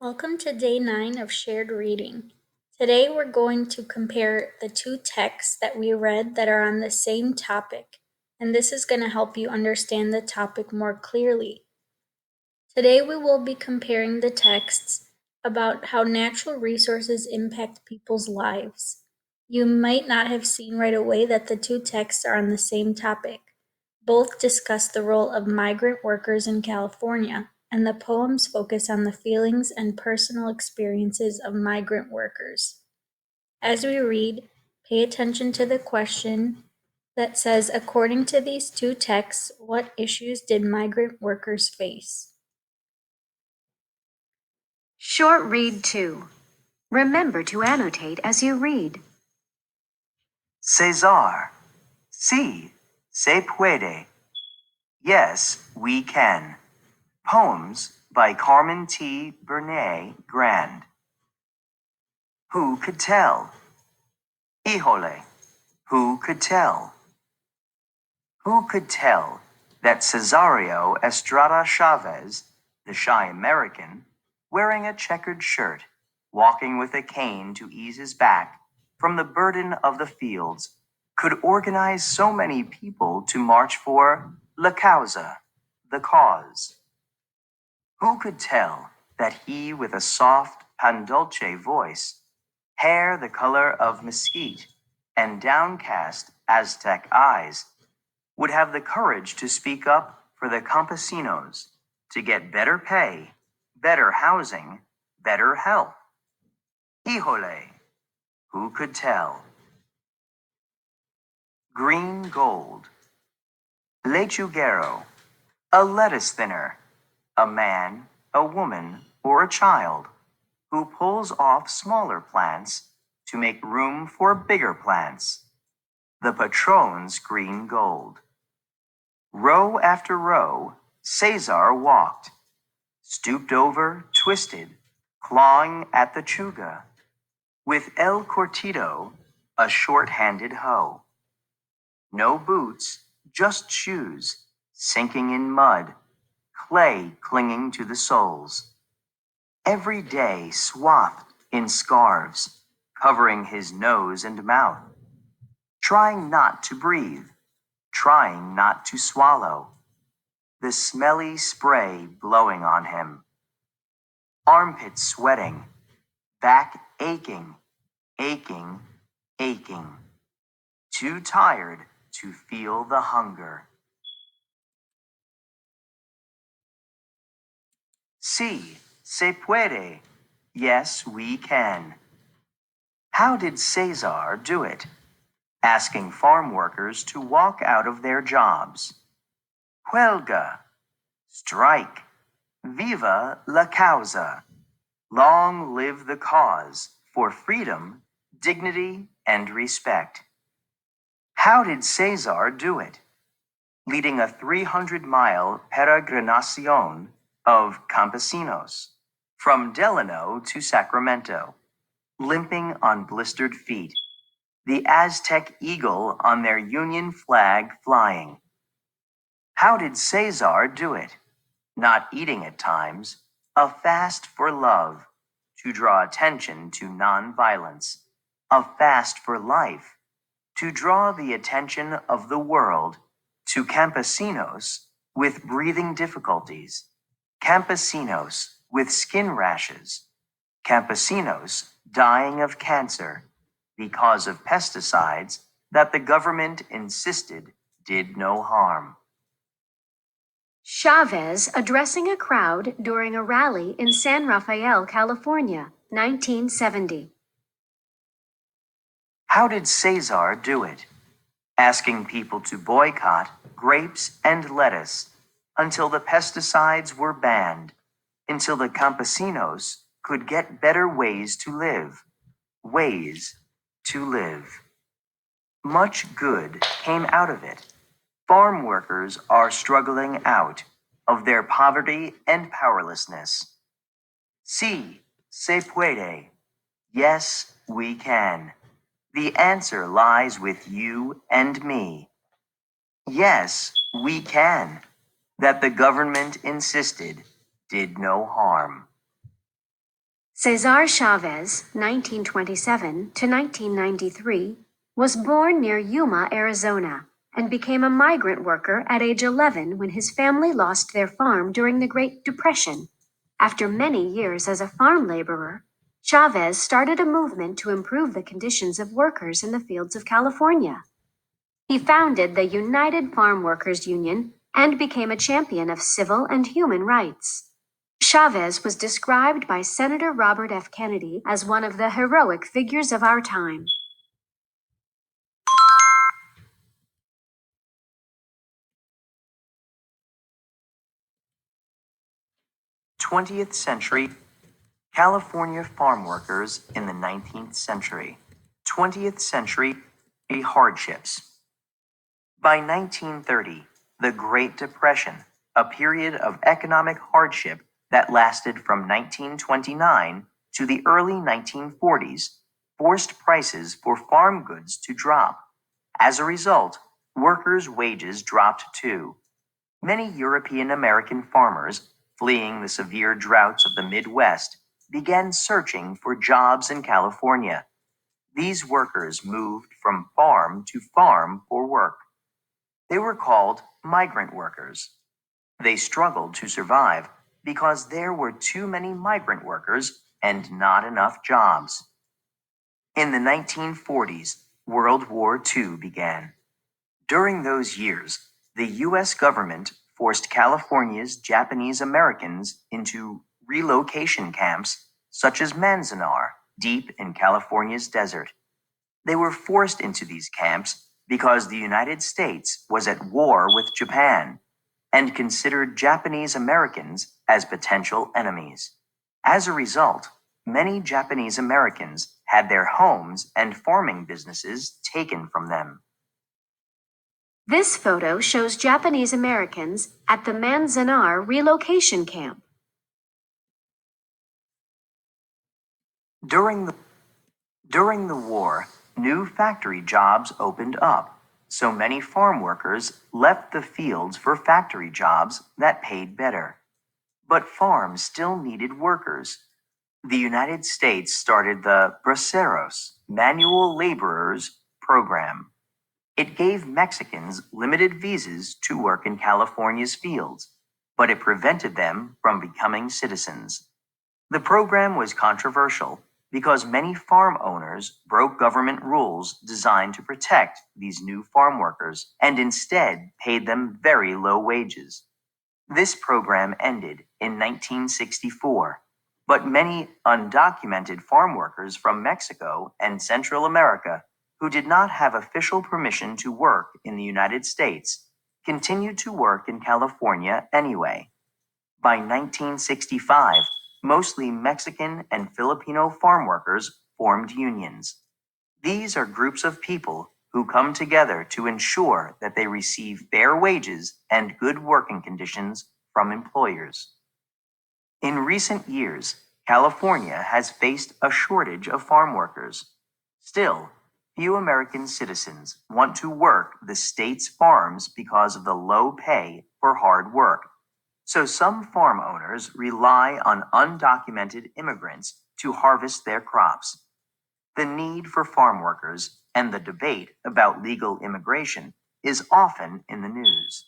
Welcome to day 9 of shared reading. Today we're going to compare the two texts that we read that are on the same topic, and this is going to help you understand the topic more clearly. Today we will be comparing the texts about how natural resources impact people's lives. You might not have seen right away that the two texts are on the same topic. Both discuss the role of migrant workers in California, and the poems focus on the feelings and personal experiences of migrant workers. As we read, pay attention to the question that says, according to these two texts, what issues did migrant workers face? Short Read 2. Remember to annotate as you read. Cesar. Sí, se puede. Yes, we can. Poems by Carmen T. Bernay Grand. Who could tell? Híjole. Who could tell? Who could tell that Cesario Estrada Chavez, the shy American, wearing a checkered shirt, walking with a cane to ease his back from the burden of the fields, could organize so many people to march for La Causa, the cause? Who could tell that he, with a soft pan dulce voice, hair the color of mesquite, and downcast Aztec eyes, would have the courage to speak up for the campesinos to get better pay, better housing, better health? Híjole, who could tell? Green gold. Lechuguero, a lettuce thinner, a man, a woman, or a child who pulls off smaller plants to make room for bigger plants. The patron's green gold. Row after row, Cesar walked, stooped over, twisted, clawing at the chuga, with El Cortito, a short-handed hoe. No boots, just shoes, sinking in mud, clay clinging to the soles. Every day swathed in scarves, covering his nose and mouth, trying not to breathe, trying not to swallow, the smelly spray blowing on him. Armpits sweating, back aching, aching, aching, too tired to feel the hunger. Sí, se puede. Yes, we can. How did Cesar do it? Asking farm workers to walk out of their jobs. Huelga, strike. Viva la causa. Long live the cause for freedom, dignity, and respect. How did Cesar do it? Leading a 300-mile peregrinación of campesinos from Delano to Sacramento, limping on blistered feet, the Aztec eagle on their Union flag flying. How did Cesar do it? Not eating at times, a fast for love, to draw attention to nonviolence, a fast for life, to draw the attention of the world to campesinos with breathing difficulties, campesinos with skin rashes, campesinos dying of cancer because of pesticides that the government insisted did no harm. Chavez addressing a crowd during a rally in San Rafael, California, 1970. How did Cesar do it? Asking people to boycott grapes and lettuce until the pesticides were banned, until the campesinos could get better ways to live. Ways to live. Much good came out of it. Farm workers are struggling out of their poverty and powerlessness. Sí, se puede. Yes, we can. The answer lies with you and me. Yes, we can. That the government insisted did no harm. Cesar Chavez, 1927 to 1993, was born near Yuma, Arizona, and became a migrant worker at age 11 when his family lost their farm during the Great Depression. After many years as a farm laborer, Chavez started a movement to improve the conditions of workers in the fields of California. He founded the United Farm Workers Union and became a champion of civil and human rights. Chavez was described by Senator Robert F. Kennedy as one of the heroic figures of our time. '20th century California farm workers in the 19th century. 20th century hardships. By 1930, the Great Depression, a period of economic hardship that lasted from 1929 to the early 1940s, forced prices for farm goods to drop. As a result, workers' wages dropped too. Many European American farmers, fleeing the severe droughts of the Midwest, began searching for jobs in California. These workers moved from farm to farm for work. They were called migrant workers. They struggled to survive because there were too many migrant workers and not enough jobs. In the 1940s, World War II began. During those years, the U.S. government forced California's Japanese Americans into relocation camps such as Manzanar, deep in California's desert. They were forced into these camps because the United States was at war with Japan and considered Japanese Americans as potential enemies. As a result, many Japanese Americans had their homes and farming businesses taken from them. This photo shows Japanese Americans at the Manzanar relocation camp. During the war, new factory jobs opened up, so many farm workers left the fields for factory jobs that paid better. But farms still needed workers. The United States started the Braceros, Manual Laborers Program. It gave Mexicans limited visas to work in California's fields, but it prevented them from becoming citizens. The program was controversial because many farm owners broke government rules designed to protect these new farm workers and instead paid them very low wages. This program ended in 1964, but many undocumented farm workers from Mexico and Central America who did not have official permission to work in the United States continued to work in California anyway. By 1965, mostly Mexican and Filipino farm workers formed unions. These are groups of people who come together to ensure that they receive fair wages and good working conditions from employers. In recent years, California has faced a shortage of farm workers. Still, few American citizens want to work the state's farms because of the low pay for hard work. So some farm owners rely on undocumented immigrants to harvest their crops. The need for farm workers and the debate about legal immigration is often in the news.